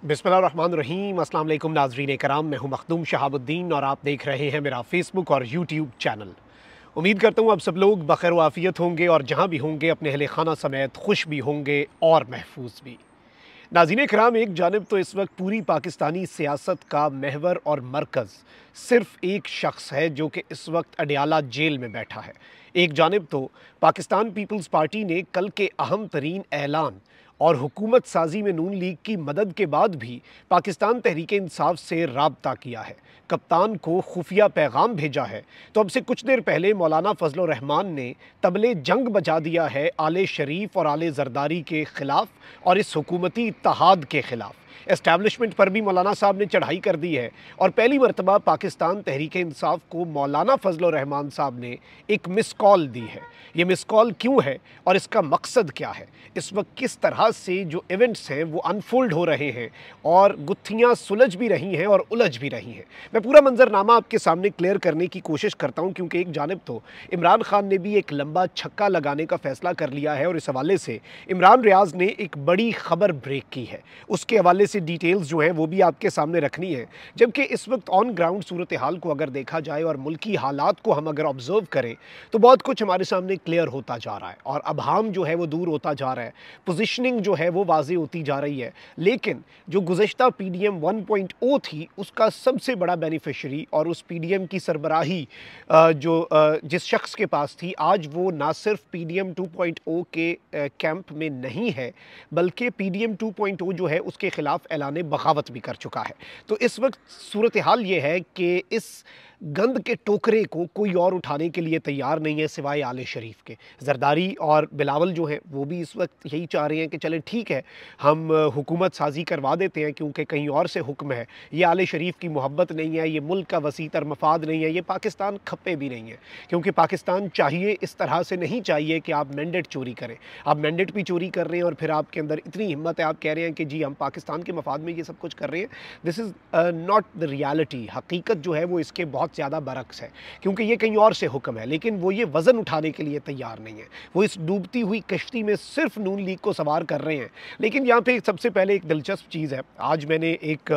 बिस्मिल्लाहिर्रहमानिर्रहीम। अस्सलाम वालेकुम नाज़रीन कराम, मैं हूं मखदूम शहाबुद्दीन और आप देख रहे हैं मेरा फेसबुक और यूट्यूब चैनल। उम्मीद करता हूं आप सब लोग बखैर वाफ़ियत होंगे और जहां भी होंगे अपने अहले खाना समेत खुश भी होंगे और महफूज भी। नाज़रीन कराम, एक जानिब तो इस वक्त पूरी पाकिस्तानी सियासत का महवर और मरकज़ सिर्फ एक शख्स है जो कि इस वक्त अडयाला जेल में बैठा है। एक जानिब तो पाकिस्तान पीपल्स पार्टी ने कल के अहम तरीन ऐलान और हुकूमत साजी में नून लीग की मदद के बाद भी पाकिस्तान तहरीक इंसाफ से राब्ता किया है, कप्तान को खुफिया पैगाम भेजा है। तो अब से कुछ देर पहले मौलाना फजल रहमान ने तबले जंग बजा दिया है आले शरीफ और आले जरदारी के खिलाफ और इस हुकूमती इत्तेहाद के खिलाफ। एस्टैब्लिशमेंट पर भी मौलाना साहब ने चढ़ाई कर दी है और पहली मरतबा पाकिस्तान तहरीक इंसाफ को मौलाना फजल रहमान साहब ने एक मिस कॉल दी है। ये मिस कॉल क्यों है और इसका मकसद क्या है, इस वक्त किस तरह से जो इवेंट्स हैं वो अनफोल्ड हो रहे हैं और गुत्थियां सुलझ भी रही हैं और उलझ भी रही हैं, मैं पूरा मंजरनामा आपके सामने क्लियर करने की कोशिश करता हूं। क्योंकि एक जानिब तो इमरान खान ने भी एक लंबा छक्का लगाने का फैसला कर लिया है और इस हवाले से इमरान रियाज ने एक बड़ी खबर ब्रेक की है, उसके हवाले से डिटेल्स जो हैं वो भी आपके सामने रखनी है। जबकि इस वक्त ऑन ग्राउंड सूरत हाल को अगर देखा जाए और मुल्की हालात को हम अगर ऑब्जर्व करें तो बहुत कुछ हमारे सामने क्लियर होता जा रहा है और अभाम जो है वो दूर होता जा रहा है, पोजीशनिंग जो है वो वाज़े होती जा रही है। लेकिन जो गुज़श्ता पीडीएम 1.0 थी उसका सबसे बड़ा बेनिफिशरी और उस पीडीएम की सरबराही जिस शख्स के पास थी, आज वो ना सिर्फ पीडीएम 2.0 के कैंप में नहीं है बल्कि पीडीएम 2.0 जो है उसके खिलाफ ऐलान बगावत भी कर चुका है। तो इस वक्त सूरत हाल ये है कि इस गंद के टोकरे को कोई और उठाने के लिए तैयार नहीं है सिवाय आले शरीफ के। जरदारी और बिलावल जो हैं वो भी इस वक्त यही चाह रहे हैं कि चलें ठीक है, हम हुकूमत साजी करवा देते हैं क्योंकि कहीं और से हुक्म है। ये आले शरीफ की मोहब्बत नहीं है, ये मुल्क का वसी तर मफाद नहीं है, ये पाकिस्तान खप्पे भी नहीं है। क्योंकि पाकिस्तान चाहिए इस तरह से नहीं चाहिए कि आप मैंडेट चोरी करें। आप मैंडेट भी चोरी कर रहे हैं और फिर आपके अंदर इतनी हिम्मत है, आप कह रहे हैं कि जी हम पाकिस्तान के मफाद में ये सब कुछ कर रहे हैं। This is not the reality. हकीकत जो है वो इसके बहुत ज़्यादा बरक्स है, क्योंकि ये कहीं और से हुक्म है लेकिन वो ये वज़न उठाने के लिए तैयार नहीं है। वो इस डूबती हुई कश्ती में सिर्फ नून लीग को सवार कर रहे हैं। लेकिन यहाँ पे सबसे पहले एक दिलचस्प चीज़ है, आज मैंने एक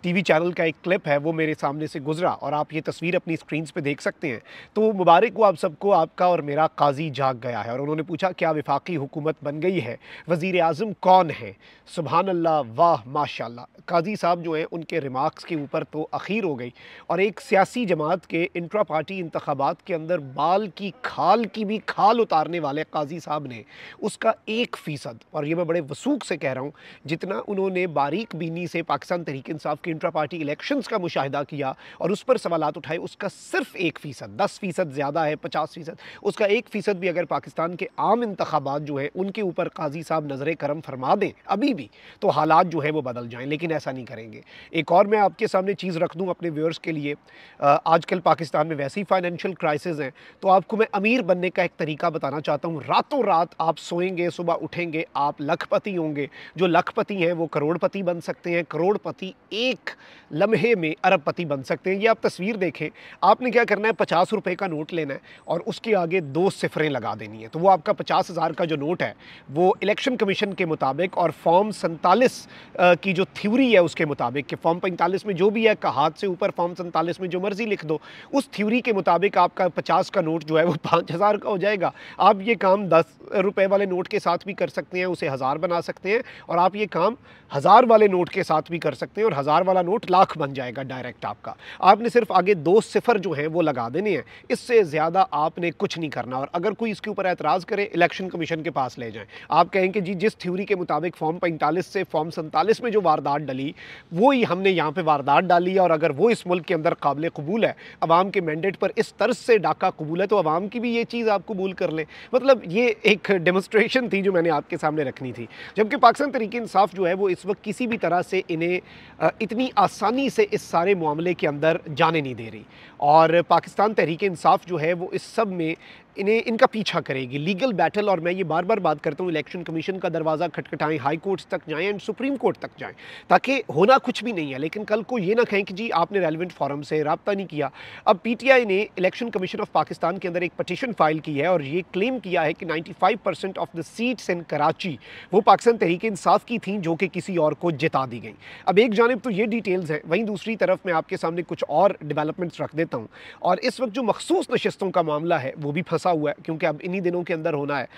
टीवी चैनल का एक क्लिप है वो मेरे सामने से गुजरा और आप ये तस्वीर अपनी स्क्रीन पे देख सकते हैं। तो मुबारक हो आप सबको, आपका और मेरा काजी जाग गया है। और उन्होंने पूछा क्या वफाकी हुकूमत बन गई है, वज़ीर आज़म कौन है? सुबहान अल्लाह, वाह माशाल्लाह। काजी साहब जो हैं उनके रिमार्क्स के ऊपर तो अखीर हो गई और एक सियासी जमात के इंट्रा पार्टी इंतखाबात के अंदर बाल की खाल की भी खाल उतारने वाले काजी साहब ने उसका 1%, और ये मैं बड़े वसूख से कह रहा हूँ, जितना उन्होंने बारीक बीनी से पाकिस्तान तहरीक इंसाफ के इंट्रा पार्टी इलेक्शंस का मुशाहिदा किया और उस पर सवालात उठाए, उसका सिर्फ 1%, 10% ज़्यादा है 50%, उसका 1% भी अगर पाकिस्तान के आम इंतखाबात जो है उनके ऊपर काजी साहब नजर करम फरमा दें अभी भी, तो हालात जो है वो बदल जाएं। लेकिन ऐसा नहीं करेंगे। एक और मैं आपके सामने चीज़ रख दूं अपने व्यूअर्स के लिए, आजकल पाकिस्तान में वैसे ही फाइनेंशियल क्राइसिस है, तो आपको मैं अमीर बनने का एक तरीका बताना चाहता हूँ। रातों रात आप सोएंगे, सुबह उठेंगे, आप लखपति होंगे। जो लखपति हैं वो करोड़पति बन सकते हैं, करोड़पति एक लम्हे में अरबपति बन सकते हैं। ये आप तस्वीर देखें, आपने क्या करना है, 50 रुपये का नोट लेना है और उसके आगे 2 सिफरें लगा देनी है, तो वो आपका 50,000 का जो नोट है वो इलेक्शन कमीशन के मुताबिक और फॉर्म 47 की जो थ्योरी है उसके मुताबिक, कि फॉर्म 45 में जो भी है का हाथ से ऊपर फॉर्म 47 में जो मर्जी लिख दो, उस थ्योरी के मुताबिक आपका 50 का नोट जो है वो 5,000 का हो जाएगा। आप ये काम 10 रुपए वाले नोट के साथ भी कर सकते हैं, उसे 1000 बना सकते हैं, और आप ये काम 1000 वाले नोट के साथ भी कर सकते हैं और 1000 वाला नोट लाख बन जाएगा डायरेक्ट आपका। आपने सिर्फ आगे 2 सिफर जो हैं वो लगा देने हैं, इससे ज़्यादा आपने कुछ नहीं करना। और अगर कोई इसके ऊपर एतराज़ करे, इलेक्शन कमीशन के पास ले जाएं। आप कहें कि जी जिस थ्योरी के मुताबिक फॉर्म 45 से फॉर्म 47 में जो वारदात डली वो ही हमने यहाँ पे वारदात डाली है, और अगर वो इस मुल्क के अंदर काबिल कबूल है, अवाम के मैंडेट पर इस तर्ज से डाका कबूल है, तो अवाम की भी ये चीज़ आप कबूल कर लें। मतलब ये एक डेमोस्ट्रेशन थी जो मैंने आपके सामने रखनी थी। जबकि पाकिस्तान तहरीक इंसाफ जो है वो इस वक्त किसी भी तरह से इन्हें इतनी आसानी से इस सारे मामले के अंदर जाने नहीं दे रही, और पाकिस्तान तहरीक इंसाफ जो है वो इस सब में इन्हें इनका पीछा करेगी, लीगल बैटल। और मैं ये बार बार बात करता हूँ, इलेक्शन कमीशन का दरवाज़ा खटखटाएं, हाई कोर्ट्स तक जाएं एंड सुप्रीम कोर्ट तक जाएं, ताकि होना कुछ भी नहीं है लेकिन कल को ये ना कहें कि जी आपने रेलिवेंट फोरम से रब्ता नहीं किया। अब पीटीआई ने इलेक्शन कमीशन ऑफ पाकिस्तान के अंदर एक पटिशन फाइल की है और ये क्लेम किया है कि 95% of the seats in Karachi वो पाकिस्तान तहरीक इंसाफ की थी जो कि किसी और को जिता दी गई। अब एक जानिब तो ये डिटेल्स हैं, वहीं दूसरी तरफ मैं आपके सामने कुछ और डेवलपमेंट्स रख देता हूँ। और इस वक्त जो मखसूस नशिस्तों का मामला है वो भी फंसा हुआ है, क्योंकि अब इन्हीं दिनों के अंदर होना है।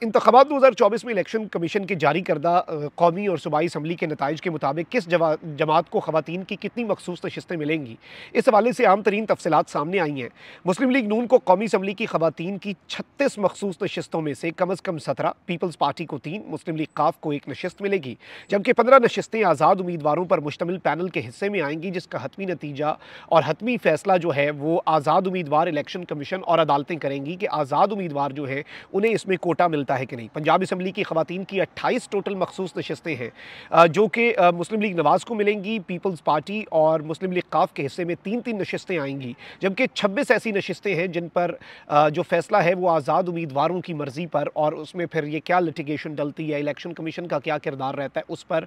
इंतखाबात 2024 में इलेक्शन कमीशन के जारी करदा कौमी और सूबाई असम्बली के नताइज के मुताबिक किस जमात को ख़वातीन की कितनी मखसूस नशिस्तें मिलेंगी, इस हवाले से आम तरीन तफसीलात सामने आई हैं। मुस्लिम लीग नून को कौमी असम्बली की ख़वातीन की 36 मखसूस नशिस्तों में से कम अज़ कम 17, पीपल्स पार्टी को 3, मुस्लिम लीग काफ को 1 नशिस्त मिलेगी, जबकि 15 नशिस्तें आज़ाद उम्मीदवारों पर मुश्तमिल पैनल के हिस्से में आएंगी, जिसका हतमी नतीजा और हतमी फैसला जो है वो आज़ाद उम्मीदवार, इलेक्शन कमीशन और अदालतें करेंगी कि आज़ाद उम्मीदवार जो है उन्हें इसमें कोटा मिलता है कि नहीं। पंजाब असम्बली की ख़वातीन की 28 टोटल मखसूस नशिस्तें हैं जो कि मुस्लिम लीग नवाज़ को मिलेंगी, पीपल्स पार्टी और मुस्लिम लीग काफ के हिस्से में 3-3 नशिस्तें आएंगी, जबकि 26 ऐसी नशिस्तें हैं जिन पर जो फैसला है वो आज़ाद उम्मीदवारों की मर्ज़ी पर, और उसमें फिर ये क्या लिटिगेशन डलती है, इलेक्शन कमीशन का क्या किरदार रहता है, उस पर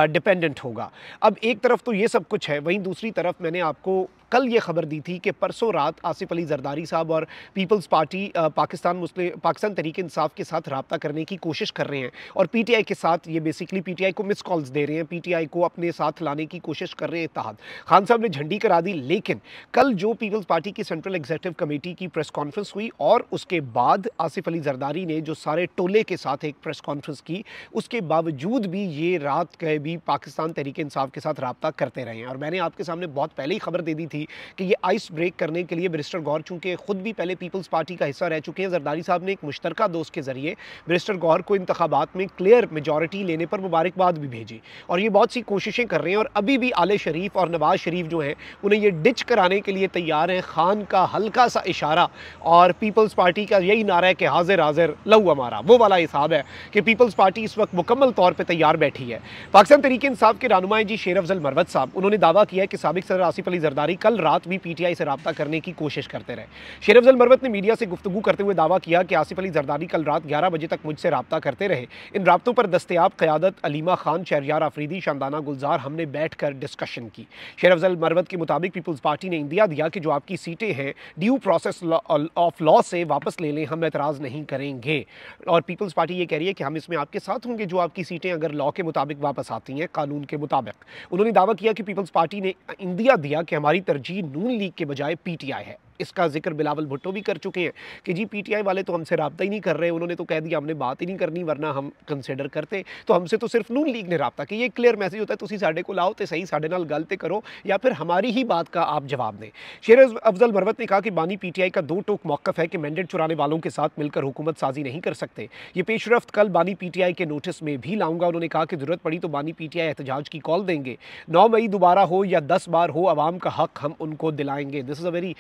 डिपेंडेंट होगा। अब एक तरफ तो ये सब कुछ है, वहीं दूसरी तरफ मैंने आपको कल ये खबर दी थी कि परसों रात आसिफ अली जरदारी साहब और पीपल्स पार्टी पाकिस्तान तहरीक इंसाफ के साथ रब्ता करने की कोशिश कर रहे हैं और पीटीआई के साथ ये बेसिकली पीटीआई को मिस कॉल्स दे रहे हैं, पीटीआई को अपने साथ लाने की कोशिश कर रहे हैं। इत्तेहाद खान साहब ने झंडी करा दी, लेकिन कल जो पीपल्स पार्टी की सेंट्रल एग्जीक्यूटिव कमेटी की प्रेस कॉन्फ्रेंस हुई और उसके बाद आसिफ अली जरदारी ने जो सारे टोले के साथ एक प्रेस कॉन्फ्रेंस की, उसके बावजूद भी ये रात के भी पाकिस्तान तहरीक इंसाफ के साथ रब्ता करते रहे हैं। और मैंने आपके सामने बहुत पहले ही खबर दे दी थी कि ये आइस ब्रेक करने के लिए बैरिस्टर गौर, चूंकि खुद भी पहले पीपल्स पार्टी का हिस्सा रह चुके हैं, जरदारी साहब ने एक मुश्तरका दोस्त के जरिए बैरिस्टर गौर को इंतखाबात में क्लियर मेजॉरिटी लेने पर मुबारकबाद भी भेजी और ये बहुत सी कोशिशें कर रहे हैं। और अभी भी आले शरीफ और नवाज शरीफ जो हैं उन्हें ये डिच कराने के लिए तैयार हैं। खान का हल्का सा इशारा और पीपल्स पार्टी का यही नारा है कि हाजिर हाजिर लहू हमारा, वो वाला हिसाब है कि पीपल्स पार्टी इस वक्त मुकम्मल तौर पर तैयार बैठी है। पाकिस्तान तहरीक इंसाफ के रहनुमा जी शेर अफजल मरवत साहब, उन्होंने दावा किया है कि साबिक सदर आसिफ अली जरदारी कल रात भी पीटीआई से रब्ता करने की कोशिश करते रहे। शेर अफजल मरवत ने मीडिया से गुफ्तगू करते हुए दावा किया कि आसिफ अली जरदारी कल रात 11 बजे तक मुझसे रब्ता करते रहे। इन राब्तों पर दस्तयाब क़यादत अलीमा खान, शहरयार आफरीदी, शानदाना गुलजार, हमने बैठकर डिस्कशन की। शेर अफजल मरवत के मुताबिक पीपल्स पार्टी ने इंदिया दिया कि जो आपकी सीटें हैं ड्यू प्रोसेस ऑफ लॉ से वापस ले लें, हम एतराज़ नहीं करेंगे। और पीपल्स पार्टी ये कह रही है कि हम इसमें आपके साथ होंगे जो आपकी सीटें अगर लॉ के मुताबिक वापस आती हैं, कानून के मुताबिक। उन्होंने दावा किया कि पीपल्स पार्टी ने इंदिया दिया कि हमारी तरजीह नून लीग के बजाय पीटीआई है। इसका जिक्र बिलावल भुट्टो भी कर चुके हैं कि जी पीटीआई वाले तो हमसे रब्ता ही नहीं कर रहे, उन्होंने तो कह दिया हमने बात ही नहीं करनी वरना हम कंसिडर करते, तो हमसे तो सिर्फ नून लीग ने रब्ता किया। ये क्लियर मैसेज होता है तुसी साडे को लाओ तो सही, साडे नाल गल ते करो या फिर हमारी ही बात का आप जवाब दें। शेर अफजल मरवत ने कहा कि बानी पीटीआई का दो टोक मौक़िफ़ है कि मैंडेट चुराने वालों के साथ मिलकर हुकूमत साजी नहीं कर सकते। ये पेशरफ्त कल बानी पीटीआई के नोटिस में भी लाऊंगा। उन्होंने कहा कि ज़रूरत पड़ी तो बानी पीटीआई एहतजाज की कॉल देंगे। 9 मई दोबारा हो या 10 बार हो, अवाम का हक हम उनको दिलाएंगे। This is a very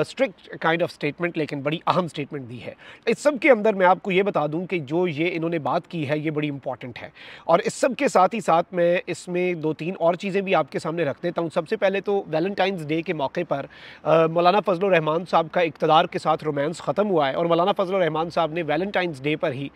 strict kind of statement, लेकिन बड़ी अहम स्टेटमेंट दी है। इस सब के अंदर मैं आपको ये बता दूं कि जो ये इन्होंने बात की है ये बड़ी इंपॉर्टेंट है। और इस सब के साथ ही साथ मैं इसमें 2-3 और चीज़ें भी आपके सामने रख देता हूं। सबसे पहले तो वैलेंटाइंस डे के मौके पर मौलाना फजल रहमान साहब का इक़्तिदार के साथ रोमांस ख़त्म हुआ है और मौलाना फजल रहमान साहब ने वैलेंटाइंस डे पर ही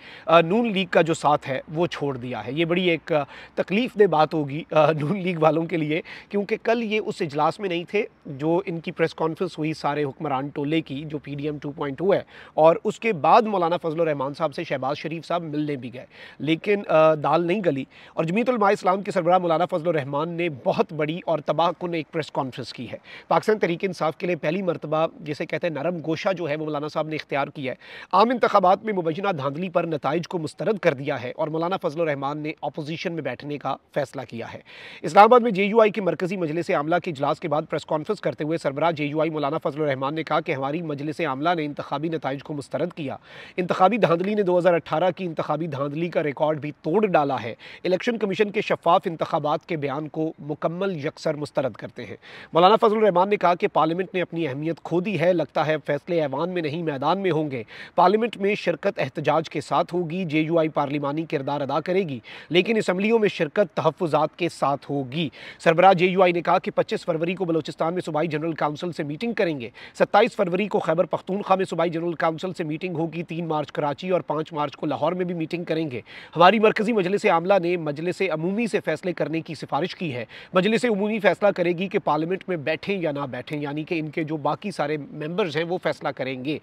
नून लीग का जो साथ है वो छोड़ दिया है। ये बड़ी एक तकलीफ़ दे बात होगी नून लीग वालों के लिए, क्योंकि कल ये उस इजलास में नहीं थे जो इनकी प्रेस कॉन्फ्रेंस हुई सारे हुक्मरान टोले की, जो PDM 2.2 है, और उसके बाद मौलाना फजल रहमान साहब से शहबाज शरीफ साहब मिलने भी गए, लेकिन दाल नहीं गली और जमीयत उलमा इस्लाम के सरबराह मौलाना फजल रहमान ने बहुत बड़ी और तबाहकुन एक प्रेस कॉन्फ्रेंस की है। पाकिस्तान तहरीक इंसाफ के लिए पहली मरतबा जिसे कहते हैं नरम गोशा जो है वो मौलाना साहब ने इख्तियार किया है। आम इंतखाबात में मुबैना धांधली पर नताइज को मुस्तरद कर दिया है और मौलाना फजल रहमान ने अपोजिशन में बैठने का फैसला किया है। इस्लामाबाद में JUI की मरकजी मजलिस आमला के इजलास के बाद प्रेस कॉन्फ्रेंस करते हुए सरबराह JUI मौलाना फजल रहमान ने कहा कि हमारी मजलिस आमला ने इंतखाबी नताइज को मुस्तरद किया। इंतखाबी धांधली ने 2018 की इंतखाबी धांधली का रिकॉर्ड भी तोड़ डाला है। इलेक्शन कमीशन के शफाफ इंतखाबात के बयान को मुकम्मल यकसर मुस्तरद करते हैं। मौलाना फजल रहमान ने कहा कि पार्लियामेंट ने अपनी अहमियत खो दी है, लगता है फैसले ऐवान में नहीं मैदान में होंगे। पार्लियामेंट में शिरकत एहतजाज के साथ होगी, JUI पार्लिमानी किरदार अदा करेगी, लेकिन असम्बलियों में शिरकत तहफ़्फ़ुज़ात के साथ होगी। सरबराह JUI ने कहा कि 25 फरवरी को बलोचिस्तान में सूबाई जनरल काउंसिल से मीटिंग करेंगे। 27 फरवरी को खैबर पख्तूनख्वा में सूबाई जनरल काउंसिल से मीटिंग होगी, 3 मार्च कराची और 5 मार्च को लाहौर में भी मीटिंग करेंगे। हमारी मरकज़ी मजलिस आमला ने मजलिस अमूमी से फैसले करने की सिफारिश की है। मजलिस अमूमी फैसला करेगी कि पार्लियामेंट में बैठें या ना बैठें, यानी कि इनके जो बाकी सारे मेंबर्स हैं वो फैसला करेंगे।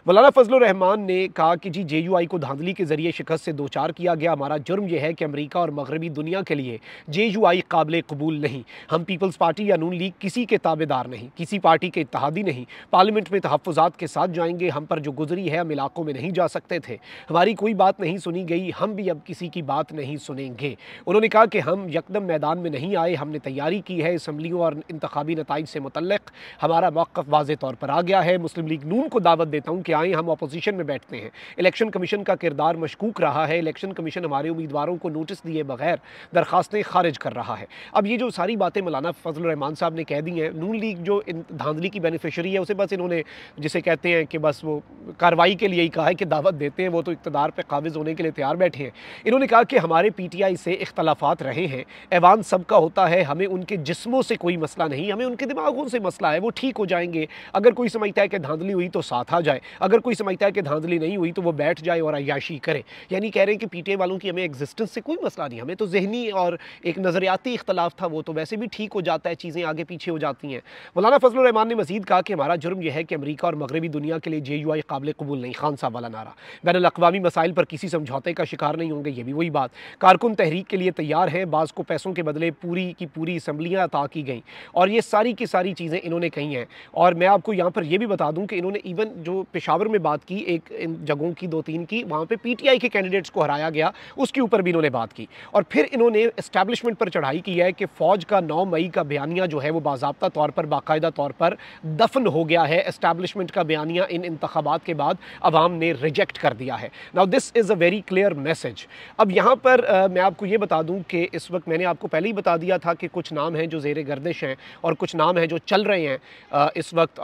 मौलाना फजलुर रहमान ने कहा कि जी JUI को धांधली के जरिए शिकस्त से दो चार किया गया। हमारा जुर्म यह है कि अमेरिका और मगरबी दुनिया के लिए JUI काबिल कबूल नहीं। हम पीपल्स पार्टी या नून लीग किसी के ताबेदार नहीं, किसी पार्टी के इत्तेहादी नहीं। पार्लियामेंट में तहफ़्फ़ुज़ात के साथ जाएंगे। हम पर जो गुजरी है हम इलाकों में नहीं जा सकते थे, हमारी कोई बात नहीं सुनी गई, हम भी अब किसी की बात नहीं सुनेंगे। उन्होंने कहा कि हम यकदम मैदान में नहीं आए, हमने तैयारी की है। असम्बलियों और इंतखाबी नताइज से मुतल्लिक़ हमारा मौक़िफ़ वाज़े तौर पर आ गया है। मुस्लिम लीग नून को दावत देता हूँ कि आए, हम अपोजिशन में बैठते हैं। इलेक्शन कमीशन का किरदार मशकूक रहा है। इलेक्शन कमीशन हमारे उम्मीदवारों को नोटिस दिए बगैर दरखास्तें खारिज कर रहा है। अब ये जो सारी बातें मौलाना फजलुर रहमान साहब ने कह दी हैं, नून लीग जो धांधली की बेनिफिशरी है उसे बस इन्होंने, जिसे कहते हैं कि बस वो कार्रवाई के लिए ही कहा है कि दावत देते हैं, वो तो इक़्तिदार पर काबिज़ होने के लिए तैयार बैठे हैं। इन्होंने कहा कि हमारे PTI से इख्तलाफात रहे हैं, ऐवान सबका होता है, हमें उनके जिस्मों से कोई मसला नहीं, हमें उनके दिमागों से मसला है, वो ठीक हो जाएंगे। अगर कोई समझता है कि धांधली हुई तो साथ आ जाए, अगर कोई समझता है कि धांधली नहीं हुई तो वो बैठ जाए और अय्याशी करे। यानी कह रहे हैं कि PTI वालों की हमें एग्जिस्टेंस से कोई मसला नहीं, हमें तो जहनी और एक नज़रियाती इख्तलाफ था, वो तो वैसे भी ठीक हो जाता है, चीज़ें आगे पीछे हो जाती हैं। मौलाना फजलुर रहमान ने मज़ीद कहा कि हमारा जुर्म यह है कि अमेरिका और मगरबी दुनिया के लिए JUI काबिल कबूल नहीं। खान साहब वाला नारा, बैनुल अक़वामी मसाइल पर किसी समझौते का शिकार नहीं होंगे, ये भी वही बात। कारकुन तहरीक के लिए तैयार हैं, बाज़ को पैसों के बदले पूरी की पूरी असम्बलियाँ अता की गई, और ये सारी की सारी चीज़ें इन्होंने कही हैं। और मैं आपको यहाँ पर यह भी बता दूँ कि इन्होंने इवन जो पेशावर में बात की, एक इन जगहों की 2-3 की, वहाँ पे PTI के कैंडिडेट्स को हराया गया, उसके ऊपर भी इन्होंने बात की। और फिर इन्होंने एस्टैब्लिशमेंट पर चढ़ाई की है कि फ़ौज का 9 मई का बयानिया जो है वो बाज़ाब्ता तौर पर, बाकायदा तौर पर दफन हो गया है। एस्टैब्लिशमेंट का बयानिया इन इंतखाबात के बाद अवाम ने रिजेक्ट कर दिया है। Now this is a very clear message. अब यहाँ पर मैं आपको ये बता दूँ कि इस वक्त मैंने आपको पहले ही बता दिया था कि कुछ नाम हैं जो ज़ेरे गर्दिश हैं और कुछ नाम हैं जो चल रहे हैं इस वक्त,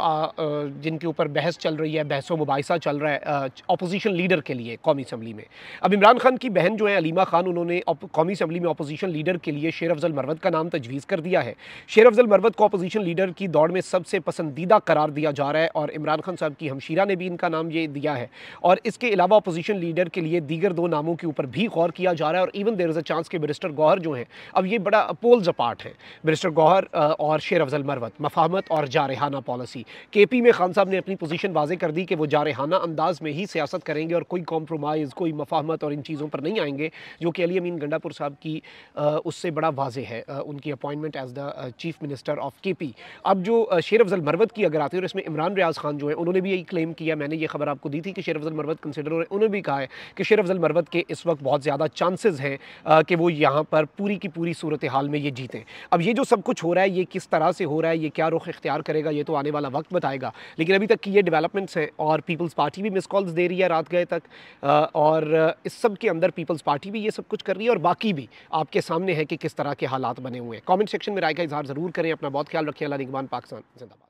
जिनके ऊपर बहस चल रही है, बहस व मुबाहिसा चल रहा है अपोजिशन लीडर के लिए कौमी असम्बली में। अब इमरान खान की बहन जो है अलीमा खान, उन्होंने कौमी असम्बली में अपोजिशन लीडर के लिए शेर अफजल मरवत का नाम तजवीज़ कर दिया है। शेर अफजल मरवत को अपोजिशन लीडर की दौड़ में सबसे पसंदीदा करार दिया जा रहा है, और इमरान खान साहब की हमशीरा ने भी इनका नाम ये दिया है। और इसके अलावा अपोजिशन लीडर के लिए दीगर 2 नामों के ऊपर भी गौर किया जा रहा है। और even there is a chance कि बैरिस्टर गौहर जो हैं, अब ये बड़ा पोल्स अपार्ट है, बैरिस्टर गौहर और शेर अफजल मरवत, मफाहमत और जारहाना पॉलिसी। KP में खान साहब ने अपनी पोजीशन वाज़े कर दी कि वो जारहाना अंदाज में ही सियासत करेंगे और कोई कॉम्प्रोमाइज़, कोई मफाहमत और इन चीज़ों पर नहीं आएंगे, जो कि अली अमीन गंडापुर साहब की उससे बड़ा वाज़े है, उनकी appointment as the chief minister of KP। अब जो शेर अफजल मरवत की अगर आती है, और इसमें इमरान रियाज़ खान जो है, उन्होंने भी यही क्लेम किया, मैंने ये खबर आपको दी थी कि शेर अफजल मरवत कंसिडर हो रहे हैं। उन्होंने भी कहा है कि शेर अफजल मरवत के इस वक्त बहुत ज़्यादा चांसेस हैं कि वो यहाँ पर पूरी की पूरी सूरत हाल में ये जीतें। अब ये जो सब कुछ हो रहा है, ये किस तरह से हो रहा है, ये क्या रुख इख्तियार करेगा, ये तो आने वाला वक्त बताएगा। लेकिन अभी तक की ये डेवलपमेंट्स हैं, और पीपल्स पार्टी भी मिस कॉल्स दे रही है रात गए तक, और इस सब के अंदर पीपल्स पार्टी भी ये सब कुछ कर रही है, और बाकी भी आपके सामने है कि किस तरह के हालात बने हुए हैं। कमेंट सेक्शन में राय का इजहार ज़रूर करें। अपना बहुत ख्याल रखिए। अल्लाह निगहबान। पाकिस्तान जिंदाबाद।